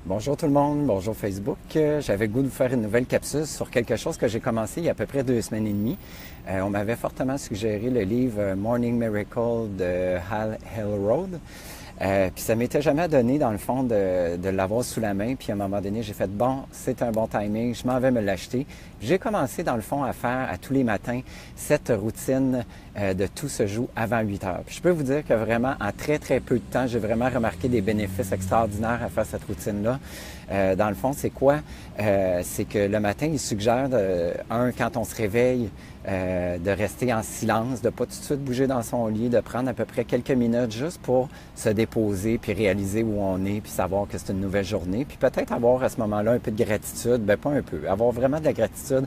Bonjour tout le monde, bonjour Facebook. J'avais le goût de vous faire une nouvelle capsule sur quelque chose que j'ai commencé il y a à peu près 2 semaines et demie. On m'avait fortement suggéré le livre Morning Miracle de Hal Elrod. Puis ça m'était jamais donné, dans le fond, de l'avoir sous la main. Puis à un moment donné, j'ai fait, bon, c'est un bon timing, je m'en vais me l'acheter. J'ai commencé, dans le fond, à faire à tous les matins cette routine de tout se joue avant 8 heures. Puis je peux vous dire que vraiment, en très, très peu de temps, j'ai vraiment remarqué des bénéfices extraordinaires à faire cette routine-là. Dans le fond, c'est quoi? C'est que le matin, il suggère, quand on se réveille, de rester en silence, de ne pas tout de suite bouger dans son lit, de prendre à peu près quelques minutes juste pour se déposer, puis réaliser où on est, puis savoir que c'est une nouvelle journée, puis peut-être avoir à ce moment-là un peu de gratitude, ben pas un peu, avoir vraiment de la gratitude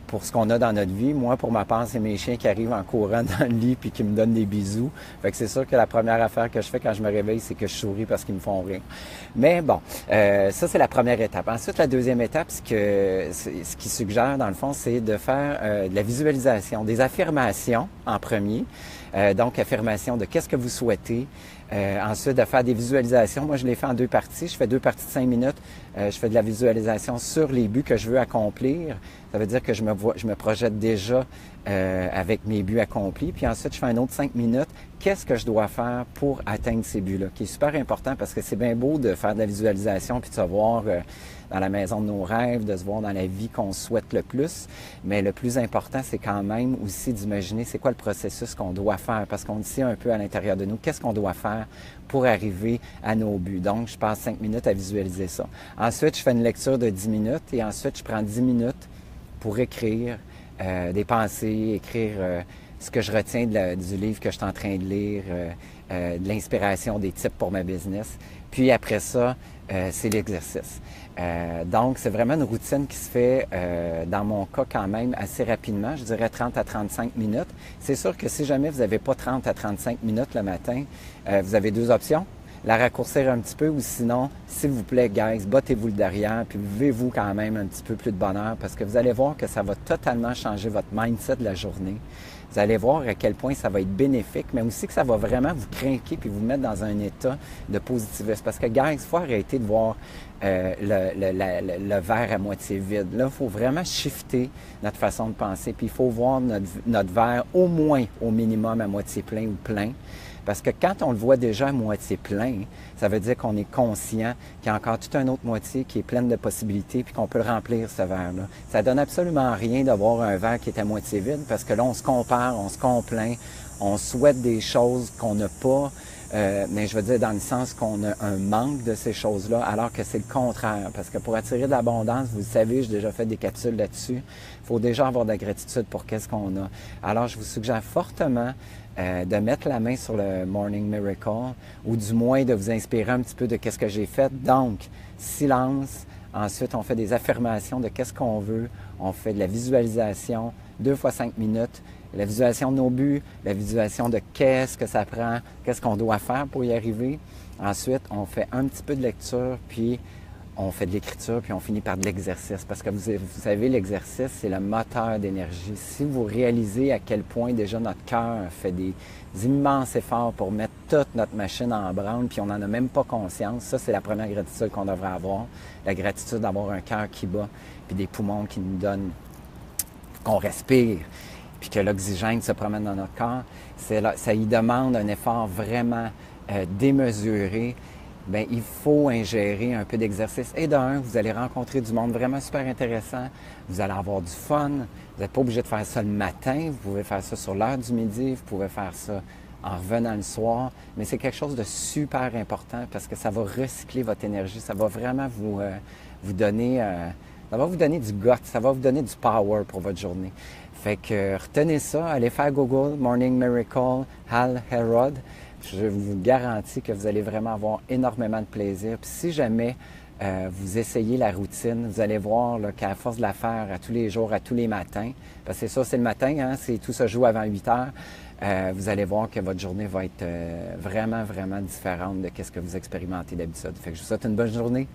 pour ce qu'on a dans notre vie. Moi, pour ma part, c'est mes chiens qui arrivent en courant dans le lit puis qui me donnent des bisous. Fait que c'est sûr que la première affaire que je fais quand je me réveille, c'est que je souris parce qu'ils me font rire. Mais bon, ça, c'est la première étape. Ensuite, la deuxième étape, ce qui suggère, dans le fond, c'est de faire de la visualisation, des affirmations en premier. Donc, affirmation de qu'est-ce que vous souhaitez. Ensuite, de faire des visualisations. Moi, je les fais en 2 parties. Je fais 2 parties de 5 minutes. Je fais de la visualisation sur les buts que je veux accomplir. Ça veut dire que je me projette déjà avec mes buts accomplis. Puis ensuite, je fais un autre 5 minutes. Qu'est-ce que je dois faire pour atteindre ces buts-là? Qui est super important parce que c'est bien beau de faire de la visualisation puis de se voir dans la maison de nos rêves, de se voir dans la vie qu'on souhaite le plus. Mais le plus important, c'est quand même aussi d'imaginer c'est quoi le processus qu'on doit faire. Parce qu'on dit un peu à l'intérieur de nous, qu'est-ce qu'on doit faire pour arriver à nos buts. Donc, je passe 5 minutes à visualiser ça. Ensuite, je fais une lecture de 10 minutes et ensuite, je prends 10 minutes pour écrire des pensées, écrire ce que je retiens du livre que je suis en train de lire, de l'inspiration, des tips pour ma business. Puis après ça, c'est l'exercice. Donc, c'est vraiment une routine qui se fait, dans mon cas, quand même assez rapidement. Je dirais 30 à 35 minutes. C'est sûr que si jamais vous n'avez pas 30 à 35 minutes le matin, vous avez 2 options. La raccourcir un petit peu ou sinon, s'il vous plaît, guys, battez-vous le derrière puis vivez-vous quand même un petit peu plus de bonheur parce que vous allez voir que ça va totalement changer votre mindset de la journée. Vous allez voir à quel point ça va être bénéfique, mais aussi que ça va vraiment vous craquer puis vous mettre dans un état de positivisme. Parce que, guys, il faut arrêter de voir le verre à moitié vide. Là, il faut vraiment shifter notre façon de penser puis il faut voir notre verre au moins, au minimum, à moitié plein ou plein. Parce que quand on le voit déjà à moitié plein, ça veut dire qu'on est conscient qu'il y a encore toute une autre moitié qui est pleine de possibilités puis qu'on peut le remplir, ce verre-là. Ça donne absolument rien d'avoir un verre qui est à moitié vide parce que là, on se compare, on se complaint, on souhaite des choses qu'on n'a pas, mais je veux dire dans le sens qu'on a un manque de ces choses-là, alors que c'est le contraire. Parce que pour attirer de l'abondance, vous le savez, j'ai déjà fait des capsules là-dessus, il faut déjà avoir de la gratitude pour qu'est-ce qu'on a. Alors, je vous suggère fortement de mettre la main sur le Morning Miracle ou du moins de vous inspirer un petit peu de qu'est-ce que j'ai fait. Donc, silence. Ensuite, on fait des affirmations de qu'est-ce qu'on veut. On fait de la visualisation, 2 fois 5 minutes. La visualisation de nos buts, la visualisation de qu'est-ce que ça prend, qu'est-ce qu'on doit faire pour y arriver. Ensuite, on fait un petit peu de lecture, puis on fait de l'écriture, puis on finit par de l'exercice. Parce que vous savez, l'exercice, c'est le moteur d'énergie. Si vous réalisez à quel point déjà notre cœur fait des immenses efforts pour mettre toute notre machine en branle, puis on n'en a même pas conscience, ça, c'est la première gratitude qu'on devrait avoir. La gratitude d'avoir un cœur qui bat, puis des poumons qui nous donnent, qu'on respire, puis que l'oxygène se promène dans notre corps. Ça y demande un effort vraiment démesuré. Bien, il faut ingérer un peu d'exercice. Et d'un, vous allez rencontrer du monde vraiment super intéressant. Vous allez avoir du fun. Vous n'êtes pas obligé de faire ça le matin. Vous pouvez faire ça sur l'heure du midi. Vous pouvez faire ça en revenant le soir. Mais c'est quelque chose de super important parce que ça va recycler votre énergie. Ça va vraiment vous donner... ça va vous donner du gut. Ça va vous donner du power pour votre journée. Fait que retenez ça. Allez faire Google, Morning Miracle, Hal Elrod. Je vous garantis que vous allez vraiment avoir énormément de plaisir. Puis si jamais vous essayez la routine, vous allez voir là, qu'à force de la faire à tous les jours, à tous les matins, parce que c'est ça, c'est le matin, hein, tout se joue avant 8 heures, vous allez voir que votre journée va être vraiment, vraiment différente de ce que vous expérimentez d'habitude. Fait que je vous souhaite une bonne journée.